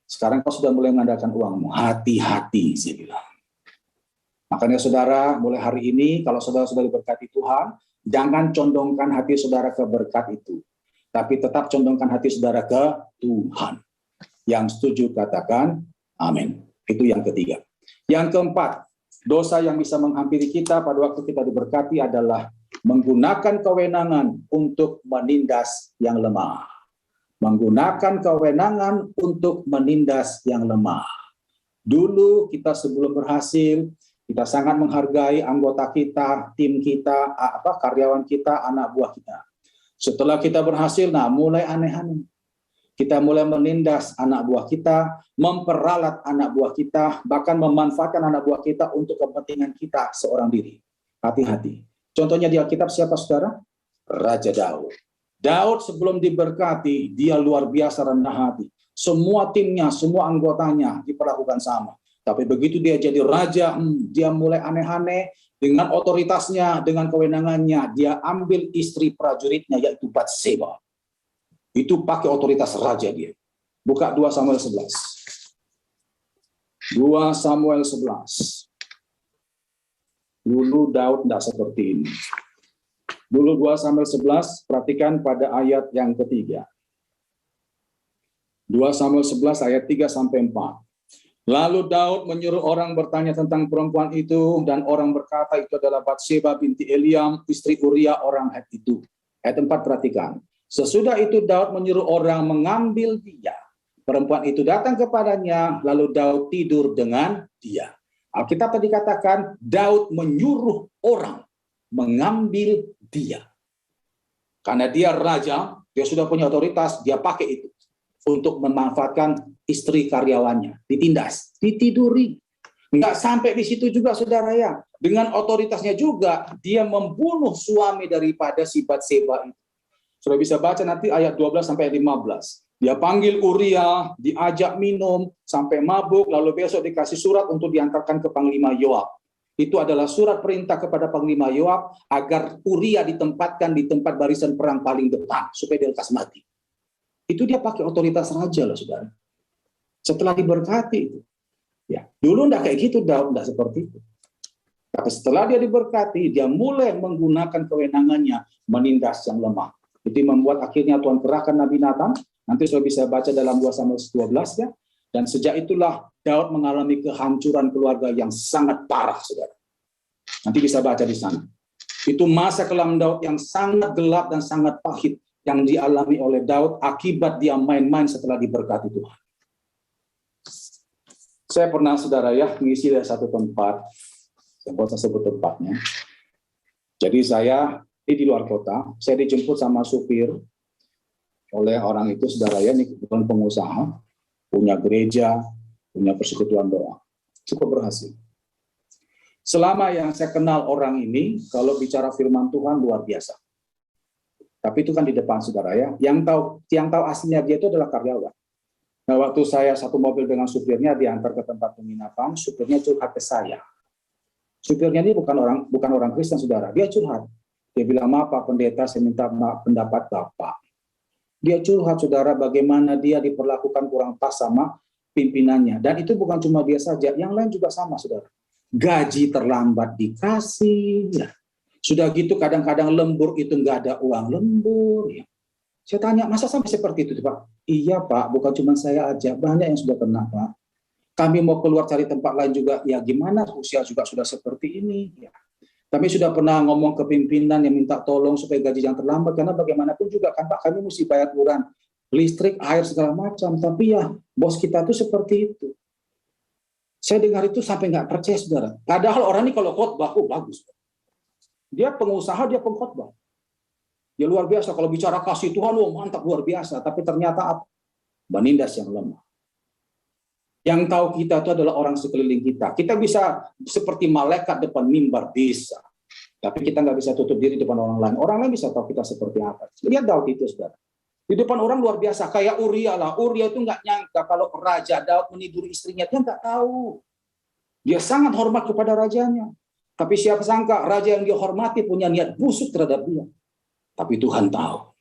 Sekarang kau sudah mulai mengandalkan uangmu. Hati-hati, saya bilang. Makanya saudara, mulai hari ini, kalau saudara sudah diberkati Tuhan, jangan condongkan hati saudara ke berkat itu. Tapi tetap condongkan hati saudara ke Tuhan. Yang setuju katakan, amin. Itu yang ketiga. Yang keempat, dosa yang bisa menghampiri kita pada waktu kita diberkati adalah menggunakan kewenangan untuk menindas yang lemah. Menggunakan kewenangan untuk menindas yang lemah. Dulu kita sebelum berhasil, kita sangat menghargai anggota kita, tim kita, karyawan kita, anak buah kita. Setelah kita berhasil, nah mulai aneh-aneh. Kita mulai menindas anak buah kita, memperalat anak buah kita, bahkan memanfaatkan anak buah kita untuk kepentingan kita seorang diri. Hati-hati. Contohnya di Alkitab siapa, saudara? Raja Daud. Daud sebelum diberkati, dia luar biasa rendah hati. Semua timnya, semua anggotanya diperlakukan sama. Tapi begitu dia jadi raja, dia mulai aneh-aneh dengan otoritasnya, dengan kewenangannya. Dia ambil istri prajuritnya, yaitu Batseba. Itu pakai otoritas raja dia. Buka 2 Samuel 11. 2 Samuel 11. Dulu Daud tidak seperti ini. Dulu 2 Samuel 11, perhatikan pada ayat yang ketiga. 2 Samuel 11 ayat 3-4. Lalu Daud menyuruh orang bertanya tentang perempuan itu, dan orang berkata itu adalah Batseba binti Eliam, istri Uria orang Het itu. Ayat 4 perhatikan. Sesudah itu Daud menyuruh orang mengambil dia. Perempuan itu datang kepadanya, lalu Daud tidur dengan dia. Alkitab tadi katakan Daud menyuruh orang mengambil dia. Karena dia raja, dia sudah punya otoritas, dia pakai itu untuk memanfaatkan istri karyawannya, ditindas, ditiduri. Enggak sampai di situ juga, saudara ya. Dengan otoritasnya juga, dia membunuh suami daripada si Batseba itu. Sudah bisa baca nanti ayat 12-15. Dia panggil Uria, diajak minum, sampai mabuk, lalu besok dikasih surat untuk diantarkan ke Panglima Yoab. Itu adalah surat perintah kepada Panglima Yoab, agar Uria ditempatkan di tempat barisan perang paling depan, supaya dia lekas mati. Itu dia pakai otoritas raja loh, saudara. Setelah diberkati itu. Ya, dulu enggak kayak gitu, Daud enggak seperti itu. Tapi setelah dia diberkati, dia mulai menggunakan kewenangannya menindas yang lemah. Itu membuat akhirnya Tuhan kerahkan Nabi Nathan. Nanti sudah bisa baca dalam 2 Samuel 12 ya. Dan sejak itulah Daud mengalami kehancuran keluarga yang sangat parah, saudara. Nanti bisa baca di sana. Itu masa kelam Daud yang sangat gelap dan sangat pahit yang dialami oleh Daud akibat dia main-main setelah diberkati Tuhan. Saya pernah, saudara ya, mengisi dari satu tempat, saya nggak usah sebut tempatnya. Jadi saya di luar kota, saya dijemput sama supir oleh orang itu, saudara ya, ini kebetulan pengusaha, punya gereja, punya persekutuan doa, cukup berhasil. Selama yang saya kenal orang ini, kalau bicara firman Tuhan luar biasa. Tapi itu kan di depan, saudara ya. Yang tahu aslinya dia itu adalah karyawan. Nah, waktu saya satu mobil dengan supirnya diantar ke tempat penginapan, supirnya curhat ke saya. Supirnya ini bukan orang Kristen, saudara. Dia curhat. Dia bilang, maaf Pak Pendeta, saya minta pendapat Bapak. Dia curhat, saudara, bagaimana dia diperlakukan kurang pas sama pimpinannya. Dan itu bukan cuma dia saja, yang lain juga sama, saudara. Gaji terlambat dikasih, ya. Sudah gitu kadang-kadang lembur itu nggak ada uang lembur. Ya. Saya tanya, masa sampai seperti itu, Pak? Iya, Pak, bukan cuma saya aja, banyak yang sudah kena, Pak. Kami mau keluar cari tempat lain juga, ya gimana, usia juga sudah seperti ini. Ya. Kami sudah pernah ngomong ke pimpinan yang minta tolong supaya gaji jangan terlambat, karena bagaimanapun juga kan Pak, kami mesti bayar iuran, listrik, air, segala macam. Tapi ya, bos kita tuh seperti itu. Saya dengar itu sampai nggak percaya, saudara. Padahal orang ini kalau khotbah, bagus. Dia pengusaha, dia pengkhotbah. Dia luar biasa, kalau bicara kasih Tuhan, mantap, luar biasa. Tapi ternyata apa? Menindas yang lemah. Yang tahu kita itu adalah orang sekeliling kita. Kita bisa seperti malaikat depan mimbar bisa. Tapi kita nggak bisa tutup diri depan orang lain. Orang lain bisa tahu kita seperti apa. Lihat Daud itu, saudara. Di depan orang luar biasa. Kayak Uria lah. Uria itu nggak nyangka kalau Raja Daud meniduri istrinya. Dia nggak tahu. Dia sangat hormat kepada rajanya. Tapi siapa sangka raja yang dia hormati punya niat busuk terhadap dia. Tapi Tuhan tahu.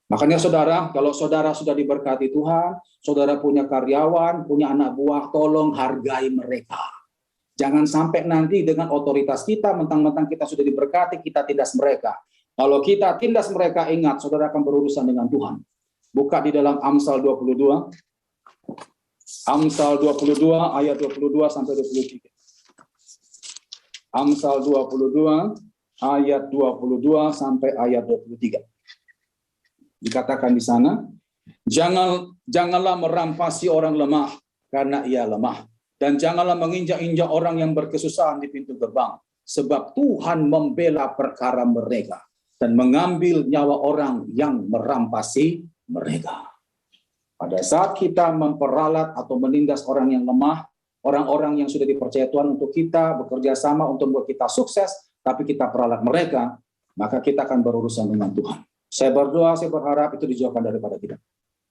Makanya saudara, kalau saudara sudah diberkati Tuhan, saudara punya karyawan, punya anak buah, tolong hargai mereka. Jangan sampai nanti dengan otoritas kita, mentang-mentang kita sudah diberkati, kita tindas mereka. Kalau kita tindas mereka, ingat, saudara akan berurusan dengan Tuhan. Buka di dalam Amsal 22. Amsal 22 ayat 22 sampai 23. Amsal 22 ayat 22 sampai ayat 23. Dikatakan di sana, janganlah merampasi orang lemah karena ia lemah, dan janganlah menginjak-injak orang yang berkesusahan di pintu gerbang, sebab Tuhan membela perkara mereka dan mengambil nyawa orang yang merampasi mereka. Pada saat kita memperalat atau menindas orang yang lemah, orang-orang yang sudah dipercaya Tuhan untuk kita bekerja sama untuk membuat kita sukses, tapi kita peralat mereka, maka kita akan berurusan dengan Tuhan. Saya berdoa, saya berharap itu dijauhkan daripada kita.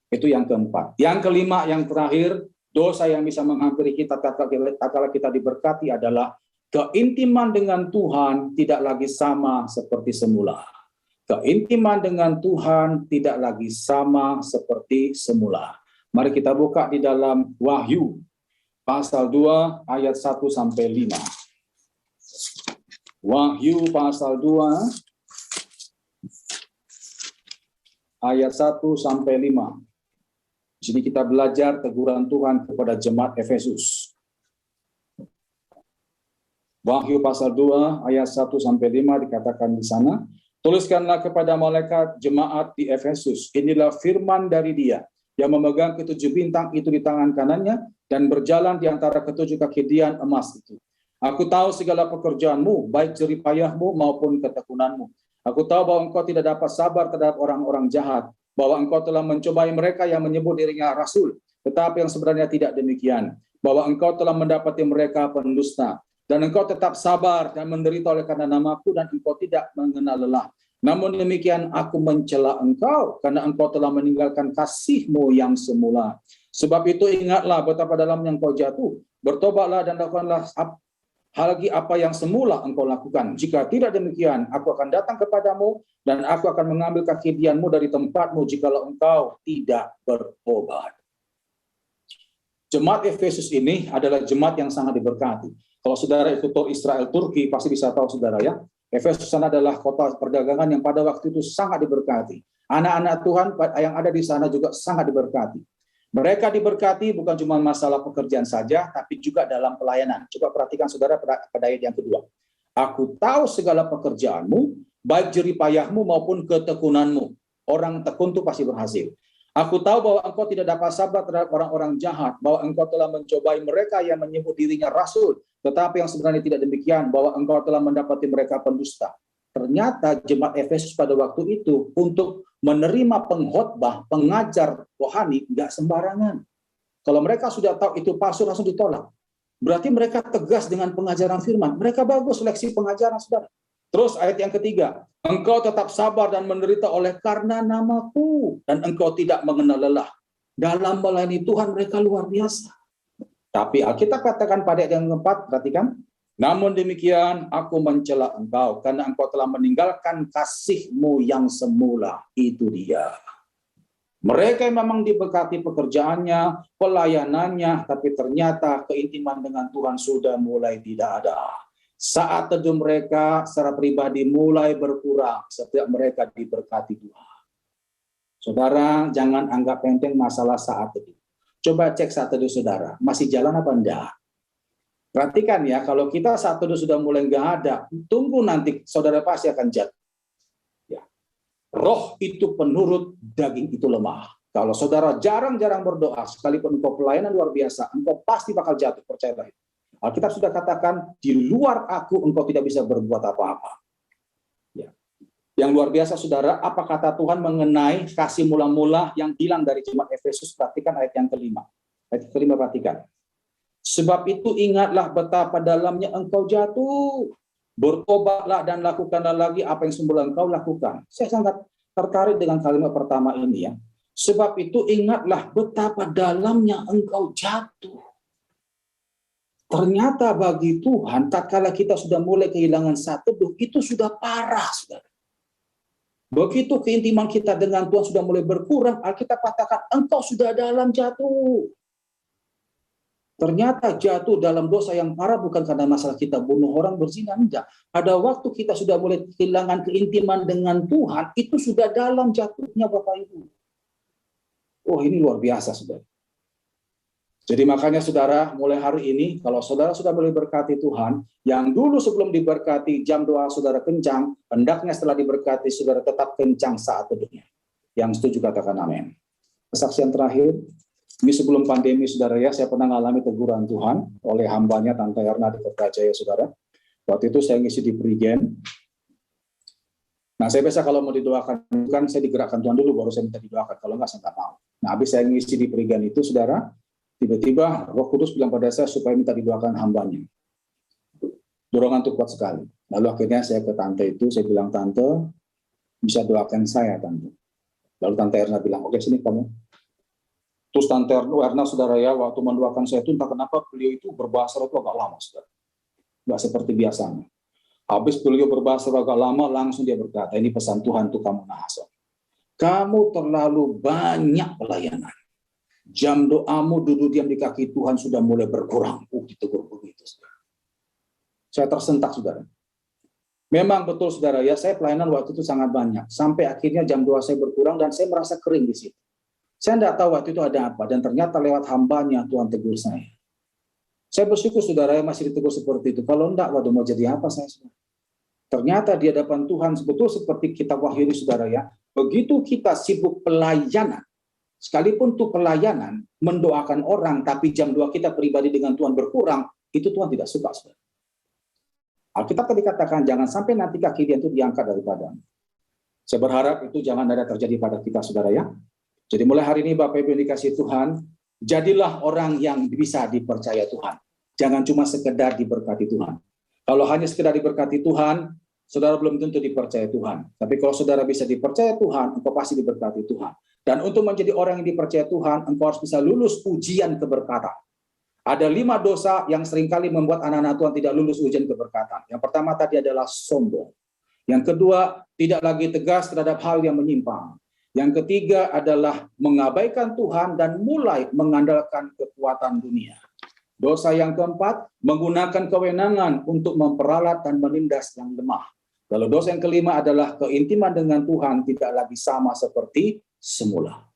Itu yang keempat. Yang kelima, yang terakhir, dosa yang bisa menghampiri kita tatkala kita diberkati adalah keintiman dengan Tuhan tidak lagi sama seperti semula. Keintiman dengan Tuhan tidak lagi sama seperti semula. Mari kita buka di dalam Wahyu pasal 2 ayat 1 sampai 5. Wahyu pasal 2 ayat 1 sampai 5. Di sini kita belajar teguran Tuhan kepada jemaat Efesus. Wahyu pasal 2 ayat 1 sampai 5 dikatakan di sana, tuliskanlah kepada malaikat jemaat di Efesus, inilah firman dari Dia yang memegang ketujuh bintang itu di tangan kanannya dan berjalan di antara ketujuh kaki dian emas itu. Aku tahu segala pekerjaanmu, baik jerih payahmu maupun ketekunanmu. Aku tahu bahwa engkau tidak dapat sabar terhadap orang-orang jahat, bahwa engkau telah mencobai mereka yang menyebut dirinya rasul, tetapi yang sebenarnya tidak demikian, bahwa engkau telah mendapati mereka pendusta, dan engkau tetap sabar dan menderita oleh karena namaku, dan engkau tidak mengenal lelah. Namun demikian aku mencela engkau, karena engkau telah meninggalkan kasihmu yang semula. Sebab itu ingatlah betapa dalamnya engkau jatuh, bertobatlah dan lakukanlah hal lagi apa yang semula engkau lakukan. Jika tidak demikian, aku akan datang kepadamu dan aku akan mengambil kaki dianmu dari tempatmu jikalau engkau tidak bertobat. Jemaat Efesus ini adalah jemaat yang sangat diberkati. Kalau saudara ikut tour Israel Turki, pasti bisa tahu saudara ya. Efesus sana adalah kota perdagangan yang pada waktu itu sangat diberkati. Anak-anak Tuhan yang ada di sana juga sangat diberkati. Mereka diberkati bukan cuma masalah pekerjaan saja, tapi juga dalam pelayanan. Coba perhatikan saudara pada ayat yang kedua. Aku tahu segala pekerjaanmu, baik jerih payahmu maupun ketekunanmu. Orang tekun itu pasti berhasil. Aku tahu bahwa engkau tidak dapat sabar terhadap orang-orang jahat, bahwa engkau telah mencobai mereka yang menyebut dirinya rasul, tetapi yang sebenarnya tidak demikian, bahwa engkau telah mendapati mereka pendusta. Ternyata jemaat Efesus pada waktu itu untuk menerima pengkhotbah, pengajar rohani nggak sembarangan. Kalau mereka sudah tahu itu palsu langsung ditolak. Berarti mereka tegas dengan pengajaran firman. Mereka bagus seleksi pengajaran, saudara. Terus ayat yang ketiga, engkau tetap sabar dan menderita oleh karena namaku, dan engkau tidak mengenal lelah. Dalam melayani Tuhan mereka luar biasa. Tapi Alkitab katakan pada ayat yang keempat, perhatikan, namun demikian aku mencela engkau karena engkau telah meninggalkan kasihmu yang semula. Itu dia. Mereka yang memang diberkati pekerjaannya, pelayanannya, tapi ternyata keintiman dengan Tuhan sudah mulai tidak ada. Saat teduh mereka secara pribadi mulai berkurang setiap mereka diberkati Tuhan. Saudara, jangan anggap enteng masalah saat teduh. Coba cek saat teduh saudara, masih jalan apa enggak? Perhatikan ya, kalau kita saat teduh sudah mulai enggak ada, tunggu nanti saudara pasti akan jatuh. Ya. Roh itu penurut, daging itu lemah. Kalau saudara jarang-jarang berdoa, sekalipun engkau pelayanan luar biasa, engkau pasti bakal jatuh, percayalah itu. Alkitab sudah katakan, di luar aku engkau tidak bisa berbuat apa-apa. Ya. Yang luar biasa saudara, apa kata Tuhan mengenai kasih mula-mula yang hilang dari jemaat Efesus? Perhatikan ayat yang kelima. Ayat kelima perhatikan. Sebab itu ingatlah betapa dalamnya engkau jatuh. Bertobatlah dan lakukanlah lagi apa yang semula engkau lakukan. Saya sangat tertarik dengan kalimat pertama ini ya. Sebab itu ingatlah betapa dalamnya engkau jatuh. Ternyata bagi Tuhan, tatkala kita sudah mulai kehilangan saat teduh, itu sudah parah, saudara. Begitu keintiman kita dengan Tuhan sudah mulai berkurang, Alkitab katakan, engkau sudah dalam jatuh. Ternyata jatuh dalam dosa yang parah bukan karena masalah kita bunuh orang, berzina, enggak. Pada waktu kita sudah mulai kehilangan keintiman dengan Tuhan, itu sudah dalam jatuhnya Bapak Ibu. Oh, ini luar biasa, saudara. Jadi makanya saudara, mulai hari ini, kalau saudara sudah mulai berkati Tuhan, yang dulu sebelum diberkati jam doa saudara kencang, hendaknya setelah diberkati saudara tetap kencang saat teduhnya. Yang setuju katakan amin. Kesaksian terakhir, ini sebelum pandemi saudara ya, saya pernah mengalami teguran Tuhan oleh hambanya Tante Erna di Kertajaya saudara. Waktu itu saya ngisi di Prigen. Nah saya biasa kalau mau didoakan, kan saya digerakkan Tuhan dulu, baru saya minta didoakan, kalau enggak saya nggak mau. Nah habis saya ngisi di Prigen itu saudara, tiba-tiba Roh Kudus bilang pada saya supaya minta didoakan hambanya. Dorongan itu kuat sekali. Lalu akhirnya saya ke Tante itu, saya bilang, Tante, bisa doakan saya, Tante. Lalu Tante Erna bilang, oke sini kamu. Terus Tante Erna, saudara ya, waktu mendoakan saya itu, entah kenapa beliau itu berbahasa roh agak lama, saudara. Nggak seperti biasanya. Habis beliau berbahasa roh agak lama, langsung dia berkata, ini pesan Tuhan untuk kamu Nahason. Kamu terlalu banyak pelayanan. Jam doamu duduk diam di kaki Tuhan sudah mulai berkurang. Ditegur begitu, saudara. Saya tersentak, saudara. Memang betul, saudara, ya saya pelayanan waktu itu sangat banyak. Sampai akhirnya jam doa saya berkurang dan saya merasa kering di situ. Saya tidak tahu waktu itu ada apa. Dan ternyata lewat hambanya Tuhan tegur saya. Saya bersyukur, saudara, ya masih ditegur seperti itu. Kalau enggak, waduh mau jadi apa saya, saudara? Ternyata di hadapan Tuhan betul seperti kitab Wahyu ini, saudara, ya. Begitu kita sibuk pelayanan, sekalipun tuh pelayanan, mendoakan orang, tapi jam doa kita pribadi dengan Tuhan berkurang, itu Tuhan tidak suka, saudara. Alkitab tadi katakan, jangan sampai nanti kaki dia itu diangkat daripada. Saya berharap itu jangan ada terjadi pada kita, saudara ya. Jadi mulai hari ini Bapak Ibu yang dikasihi Tuhan, jadilah orang yang bisa dipercaya Tuhan. Jangan cuma sekedar diberkati Tuhan. Kalau hanya sekedar diberkati Tuhan, saudara belum tentu dipercaya Tuhan. Tapi kalau saudara bisa dipercaya Tuhan, engkau pasti diberkati Tuhan. Dan untuk menjadi orang yang dipercaya Tuhan, engkau harus bisa lulus ujian keberkatan. Ada 5 dosa yang seringkali membuat anak-anak Tuhan tidak lulus ujian keberkatan. Yang pertama tadi adalah sombong. Yang kedua, tidak lagi tegas terhadap hal yang menyimpang. Yang ketiga adalah mengabaikan Tuhan dan mulai mengandalkan kekuatan dunia. Dosa yang keempat, menggunakan kewenangan untuk memperalat dan menindas yang lemah. Lalu dosa yang kelima adalah keintiman dengan Tuhan tidak lagi sama seperti semula.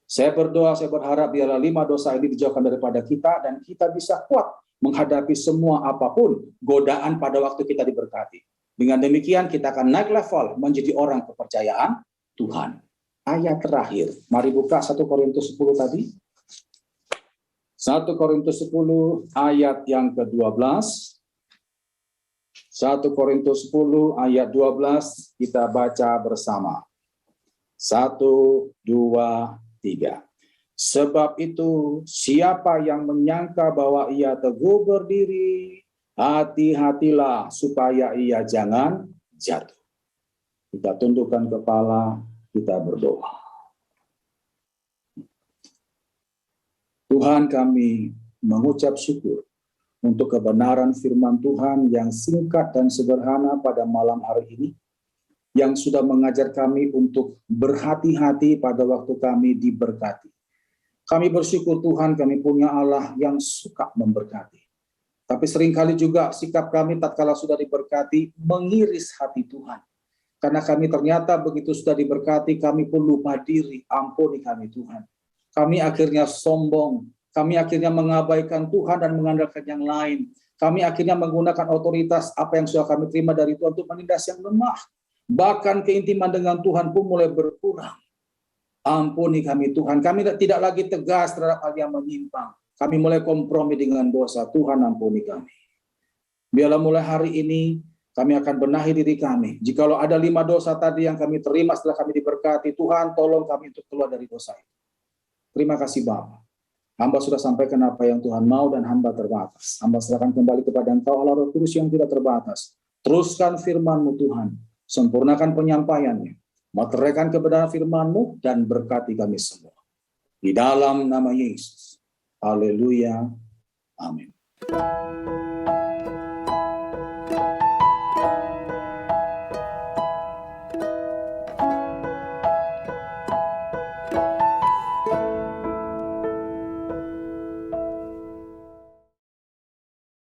Saya berdoa, saya berharap biarlah 5 dosa ini dijauhkan daripada kita dan kita bisa kuat menghadapi semua apapun godaan pada waktu kita diberkati. Dengan demikian kita akan naik level menjadi orang kepercayaan Tuhan. Ayat terakhir, mari buka 1 Korintus 10 tadi. 1 Korintus 10 ayat yang ke-12. 1 Korintus 10 ayat 12 kita baca bersama. 1, 2, 3. Sebab itu siapa yang menyangka bahwa ia teguh berdiri, hati-hatilah supaya ia jangan jatuh. Kita tundukkan kepala, kita berdoa. Tuhan, kami mengucap syukur untuk kebenaran firman Tuhan yang singkat dan sederhana pada malam hari ini, yang sudah mengajar kami untuk berhati-hati pada waktu kami diberkati. Kami bersyukur Tuhan, kami punya Allah yang suka memberkati. Tapi seringkali juga sikap kami tatkala sudah diberkati mengiris hati Tuhan. Karena kami ternyata begitu sudah diberkati, kami pun lupa diri. Ampuni kami Tuhan. Kami akhirnya sombong. Kami akhirnya mengabaikan Tuhan dan mengandalkan yang lain. Kami akhirnya menggunakan otoritas apa yang sudah kami terima dari Tuhan untuk menindas yang lemah. Bahkan keintiman dengan Tuhan pun mulai berkurang. Ampuni kami Tuhan. Kami tidak lagi tegas terhadap hal yang menyimpang. Kami mulai kompromi dengan dosa. Tuhan ampuni kami. Biarlah mulai hari ini kami akan benahi diri kami. Jikalau ada 5 dosa tadi yang kami terima setelah kami diberkati, Tuhan tolong kami untuk keluar dari dosa itu. Terima kasih Bapa. Hamba sudah sampaikan apa yang Tuhan mau dan hamba terbatas. Hamba serahkan kembali kepada Engkau Allah Roh Kudus yang tidak terbatas. Teruskan firman-Mu Tuhan. Sempurnakan penyampaiannya. Materaikan kebenaran firman-Mu dan berkati kami semua. Di dalam nama Yesus. Haleluya. Amin.